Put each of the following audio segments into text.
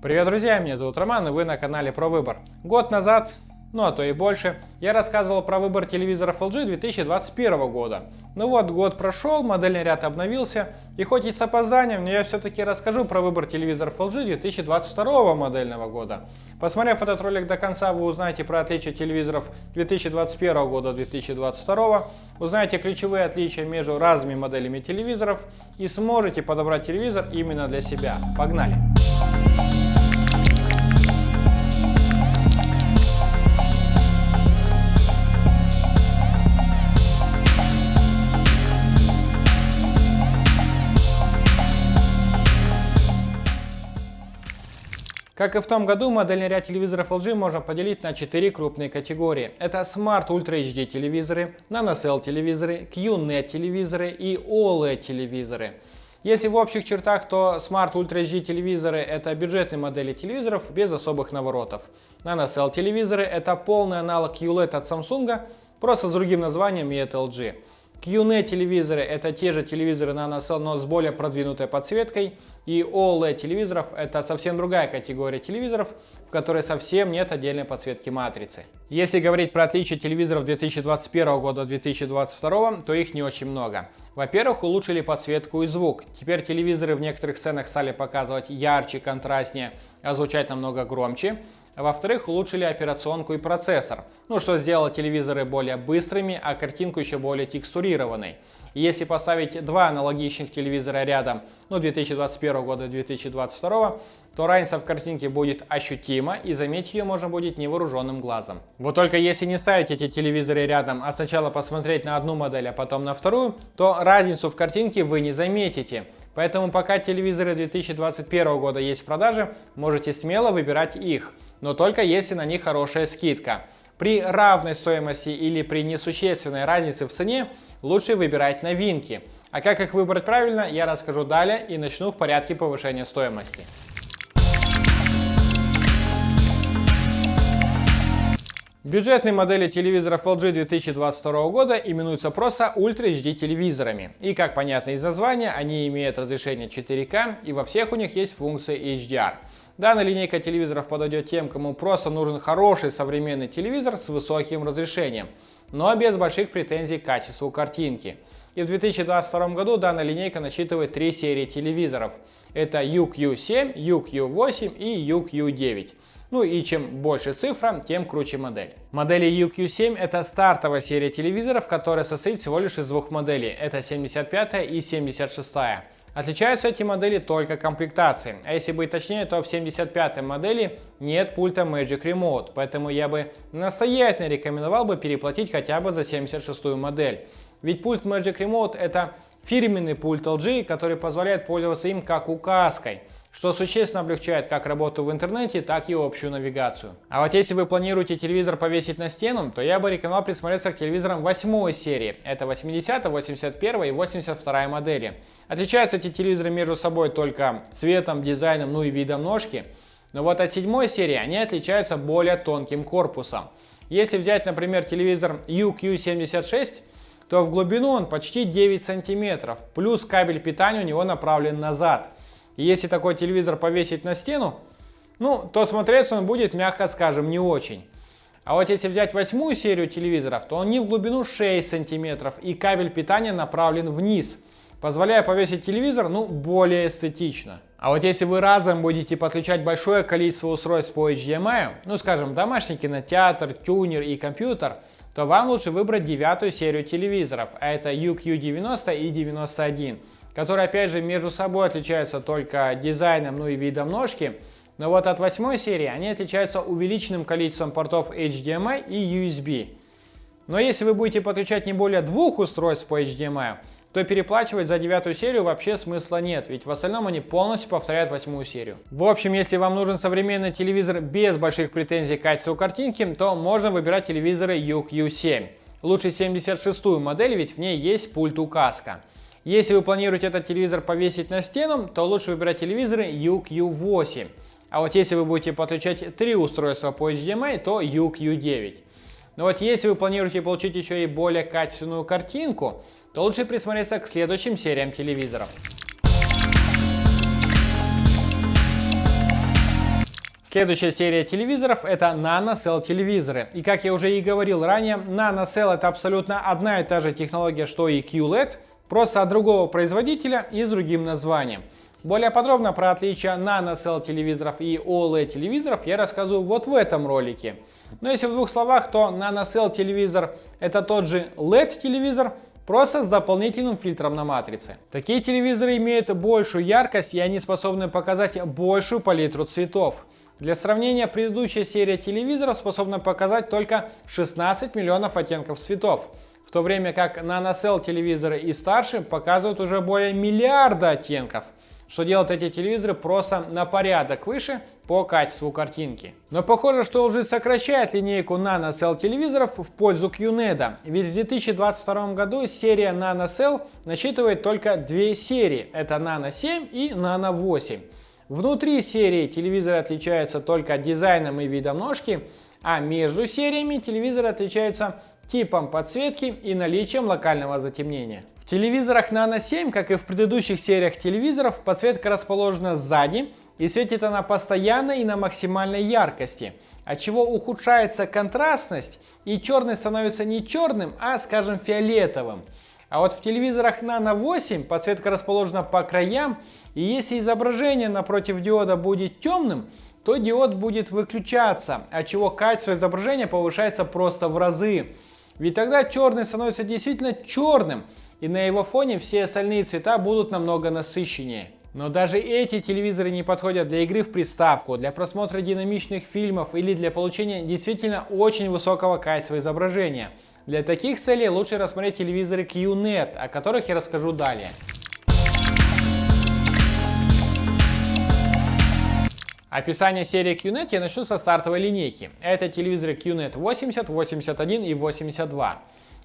Привет, друзья, меня зовут Роман, и вы на канале Про Выбор. Год назад, а то и больше, я рассказывал про выбор телевизоров LG 2021 года. Ну вот, год прошел, модельный ряд обновился, и хоть и с опозданием, но я все-таки расскажу про выбор телевизоров LG 2022 модельного года. Посмотрев этот ролик до конца, вы узнаете про отличия телевизоров 2021 года от 2022, узнаете ключевые отличия между разными моделями телевизоров и сможете подобрать телевизор именно для себя. Погнали! Как и в том году, модельный ряд телевизоров LG можно поделить на 4 крупные категории. Это Smart Ultra HD телевизоры, NanoCell телевизоры, QNED телевизоры и OLED телевизоры. Если в общих чертах, то Smart Ultra HD телевизоры это бюджетные модели телевизоров без особых наворотов. NanoCell телевизоры это полный аналог QLED от Samsung, просто с другим названием и от LG. QNED телевизоры это те же телевизоры NanoCell, но с более продвинутой подсветкой. И OLED телевизоров это совсем другая категория телевизоров, в которой совсем нет отдельной подсветки матрицы. Если говорить про отличия телевизоров 2021 года от 2022, то их не очень много. Во-первых, улучшили подсветку и звук. Теперь телевизоры в некоторых сценах стали показывать ярче, контрастнее, а звучать намного громче. Во-вторых, улучшили операционку и процессор, что сделало телевизоры более быстрыми, а картинку еще более текстурированной. И если поставить два аналогичных телевизора рядом, 2021 года и 2022, то разница в картинке будет ощутима, и заметить ее можно будет невооруженным глазом. Вот только если не ставить эти телевизоры рядом, а сначала посмотреть на одну модель, а потом на вторую, то разницу в картинке вы не заметите. Поэтому пока телевизоры 2021 года есть в продаже, можете смело выбирать их. Но только если на них хорошая скидка. При равной стоимости или при несущественной разнице в цене лучше выбирать новинки. А как их выбрать правильно, я расскажу далее и начну в порядке повышения стоимости. Бюджетные модели телевизоров LG 2022 года именуются просто Ultra HD телевизорами. И как понятно из названия, они имеют разрешение 4К и во всех у них есть функция HDR. Данная линейка телевизоров подойдет тем, кому просто нужен хороший современный телевизор с высоким разрешением, но без больших претензий к качеству картинки. И в 2022 году данная линейка насчитывает 3 серии телевизоров. Это UQ7, UQ8 и UQ9. И чем больше цифра, тем круче модель. Модели UQ7 это стартовая серия телевизоров, которая состоит всего лишь из двух моделей. Это 75 и 76. Отличаются эти модели только комплектацией. А если быть точнее, то в 75 модели нет пульта Magic Remote. Поэтому я бы настоятельно рекомендовал бы переплатить хотя бы за 76 модель. Ведь пульт Magic Remote это фирменный пульт LG, который позволяет пользоваться им как указкой, что существенно облегчает как работу в интернете, так и общую навигацию. А вот если вы планируете телевизор повесить на стену, то я бы рекомендовал присмотреться к телевизорам 8 серии. Это 80, 81 и 82 модели. Отличаются эти телевизоры между собой только цветом, дизайном, и видом ножки. Но вот от 7 серии они отличаются более тонким корпусом. Если взять, например, телевизор UQ76, то в глубину он почти 9 см, плюс кабель питания у него направлен назад. И если такой телевизор повесить на стену, то смотреться он будет, мягко скажем, не очень. А вот если взять 8 серию телевизоров, то они в глубину 6 см и кабель питания направлен вниз, позволяя повесить телевизор более эстетично. А вот если вы разом будете подключать большое количество устройств по HDMI, скажем, домашний кинотеатр, тюнер и компьютер, то вам лучше выбрать 9 серию телевизоров, а это UQ90 и 91. Которые опять же между собой отличаются только дизайном, и видом ножки. Но вот от 8 серии они отличаются увеличенным количеством портов HDMI и USB. Но если вы будете подключать не более 2 устройств по HDMI, то переплачивать за 9 серию вообще смысла нет, ведь в остальном они полностью повторяют 8 серию. В общем, если вам нужен современный телевизор без больших претензий к качеству картинки, то можно выбирать телевизоры UQ7. Лучше 76-ю модель, ведь в ней есть пульт указка. Если вы планируете этот телевизор повесить на стену, то лучше выбирать телевизоры UQ8. А вот если вы будете подключать 3 устройства по HDMI, то UQ9. Но вот если вы планируете получить еще и более качественную картинку, то лучше присмотреться к следующим сериям телевизоров. Следующая серия телевизоров — это NanoCell телевизоры. И как я уже и говорил ранее, NanoCell — это абсолютно одна и та же технология, что и QLED, просто от другого производителя и с другим названием. Более подробно про отличия NanoCell телевизоров и OLED телевизоров я рассказываю вот в этом ролике. Но если в двух словах, то NanoCell телевизор — это тот же LED телевизор, просто с дополнительным фильтром на матрице. Такие телевизоры имеют большую яркость, и они способны показать большую палитру цветов. Для сравнения, предыдущая серия телевизоров способна показать только 16 миллионов оттенков цветов, в то время как NanoCell телевизоры и старше показывают уже более миллиарда оттенков, что делает эти телевизоры просто на порядок выше по качеству картинки. Но похоже, что LG сокращает линейку NanoCell телевизоров в пользу QNED, ведь в 2022 году серия NanoCell насчитывает только две серии, это Nano 7 и Nano 8. Внутри серии телевизоры отличаются только дизайном и видом ножки, а между сериями телевизоры отличаются типом подсветки и наличием локального затемнения. В телевизорах Nano 7, как и в предыдущих сериях телевизоров, подсветка расположена сзади и светит она постоянно и на максимальной яркости, отчего ухудшается контрастность и черный становится не черным, а, скажем, фиолетовым. А вот в телевизорах Nano 8 подсветка расположена по краям, и если изображение напротив диода будет темным, то диод будет выключаться, отчего качество изображения повышается просто в разы. Ведь тогда черный становится действительно черным, и на его фоне все остальные цвета будут намного насыщеннее. Но даже эти телевизоры не подходят для игры в приставку, для просмотра динамичных фильмов или для получения действительно очень высокого качества изображения. Для таких целей лучше рассмотреть телевизоры QNED, о которых я расскажу далее. Описание серии QNED я начну со стартовой линейки. Это телевизоры QNED 80, 81 и 82.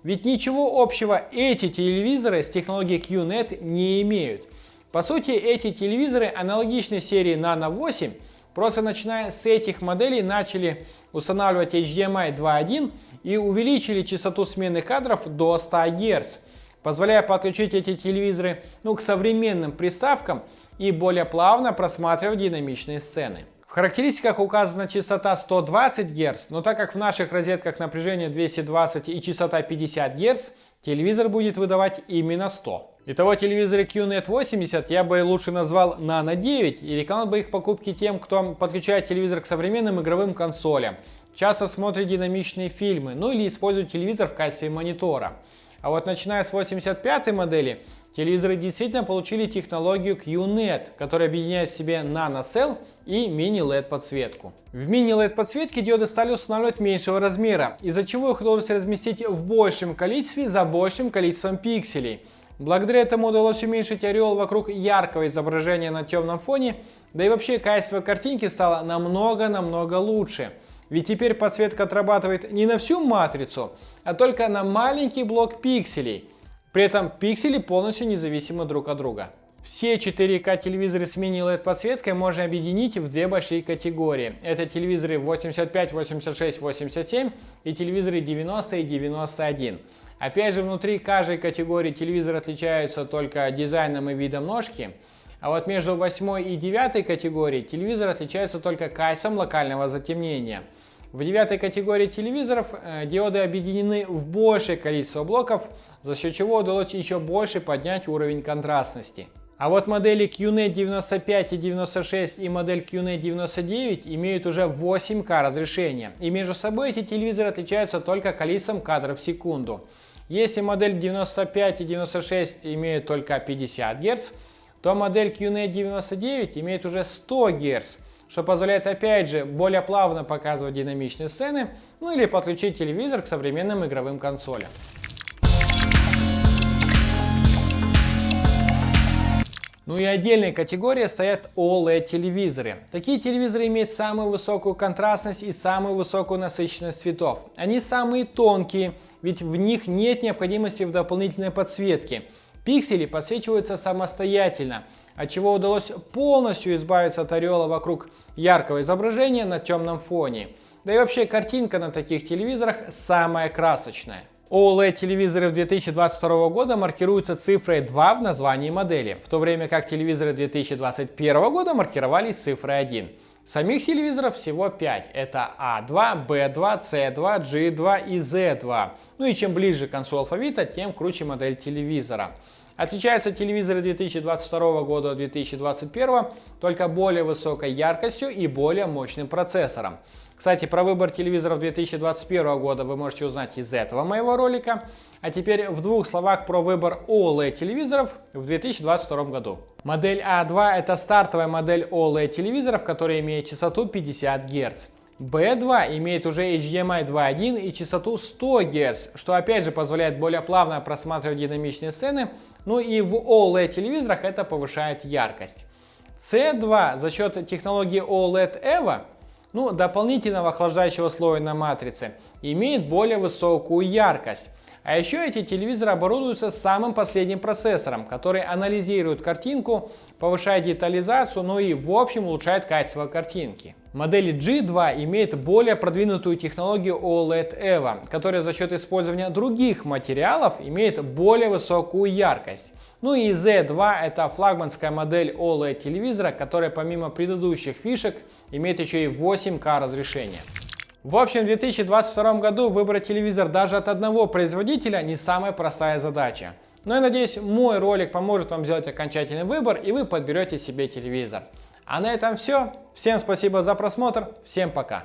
Ведь ничего общего эти телевизоры с технологией QNED не имеют. По сути, эти телевизоры аналогичны серии Nano 8, просто начиная с этих моделей начали устанавливать HDMI 2.1 и увеличили частоту смены кадров до 100 Гц, позволяя подключить эти телевизоры к современным приставкам и более плавно просматривать динамичные сцены. В характеристиках указана частота 120 Гц, но так как в наших розетках напряжение 220 и частота 50 Гц, телевизор будет выдавать именно 100. Итого телевизоры QNED 80 я бы лучше назвал Nano 9 и рекомендовал бы их покупки тем, кто подключает телевизор к современным игровым консолям, часто смотрит динамичные фильмы, или использует телевизор в качестве монитора. А вот начиная с 85-й модели, телевизоры действительно получили технологию QNED, которая объединяет в себе NanoCell и Mini-LED подсветку. В Mini-LED подсветке диоды стали устанавливать меньшего размера, из-за чего их удалось разместить в большем количестве за большим количеством пикселей. Благодаря этому удалось уменьшить ореол вокруг яркого изображения на темном фоне, да и вообще качество картинки стало намного лучше. Ведь теперь подсветка отрабатывает не на всю матрицу, а только на маленький блок пикселей. При этом пиксели полностью независимы друг от друга. Все 4К телевизоры с мини-LED подсветкой можно объединить в две большие категории. Это телевизоры 85, 86, 87 и телевизоры 90 и 91. Опять же, внутри каждой категории телевизоры отличаются только дизайном и видом ножки. А вот между 8 и 9 категорией телевизор отличается только качеством локального затемнения. В 9 категории телевизоров диоды объединены в большее количество блоков, за счет чего удалось еще больше поднять уровень контрастности. А вот модели QNED 95 и 96 и модель QNED 99 имеют уже 8К разрешения. И между собой эти телевизоры отличаются только количеством кадров в секунду. Если модель 95 и 96 имеют только 50 Гц, то модель QNED 99 имеет уже 100 Гц, что позволяет опять же более плавно показывать динамичные сцены, или подключить телевизор к современным игровым консолям. И отдельной категорией стоят OLED-телевизоры. Такие телевизоры имеют самую высокую контрастность и самую высокую насыщенность цветов. Они самые тонкие, ведь в них нет необходимости в дополнительной подсветке. Пиксели подсвечиваются самостоятельно, отчего удалось полностью избавиться от ореола вокруг яркого изображения на темном фоне. Да и вообще картинка на таких телевизорах самая красочная. OLED-телевизоры 2022 года маркируются цифрой 2 в названии модели, в то время как телевизоры 2021 года маркировались цифрой 1. Самих телевизоров всего 5. Это A2, B2, C2, G2 и Z2. Ну и чем ближе к концу алфавита, тем круче модель телевизора. Отличаются телевизоры 2022 года от 2021 только более высокой яркостью и более мощным процессором. Кстати, про выбор телевизоров 2021 года вы можете узнать из этого моего ролика. А теперь в двух словах про выбор OLED-телевизоров в 2022 году. Модель A2 это стартовая модель OLED-телевизоров, которая имеет частоту 50 Гц. B2 имеет уже HDMI 2.1 и частоту 100 Гц, что опять же позволяет более плавно просматривать динамичные сцены, ну и в OLED-телевизорах это повышает яркость. C2 за счет технологии OLED EVO, дополнительного охлаждающего слоя на матрице, имеет более высокую яркость. А еще эти телевизоры оборудуются самым последним процессором, который анализирует картинку, повышает детализацию, ну и в общем улучшает качество картинки. Модель G2 имеет более продвинутую технологию OLED EVO, которая за счет использования других материалов имеет более высокую яркость. Ну и Z2 это флагманская модель OLED телевизора, которая помимо предыдущих фишек имеет еще и 8К разрешения. В общем, в 2022 году выбрать телевизор даже от одного производителя не самая простая задача. Но я надеюсь, мой ролик поможет вам сделать окончательный выбор и вы подберете себе телевизор. А на этом все. Всем спасибо за просмотр. Всем пока.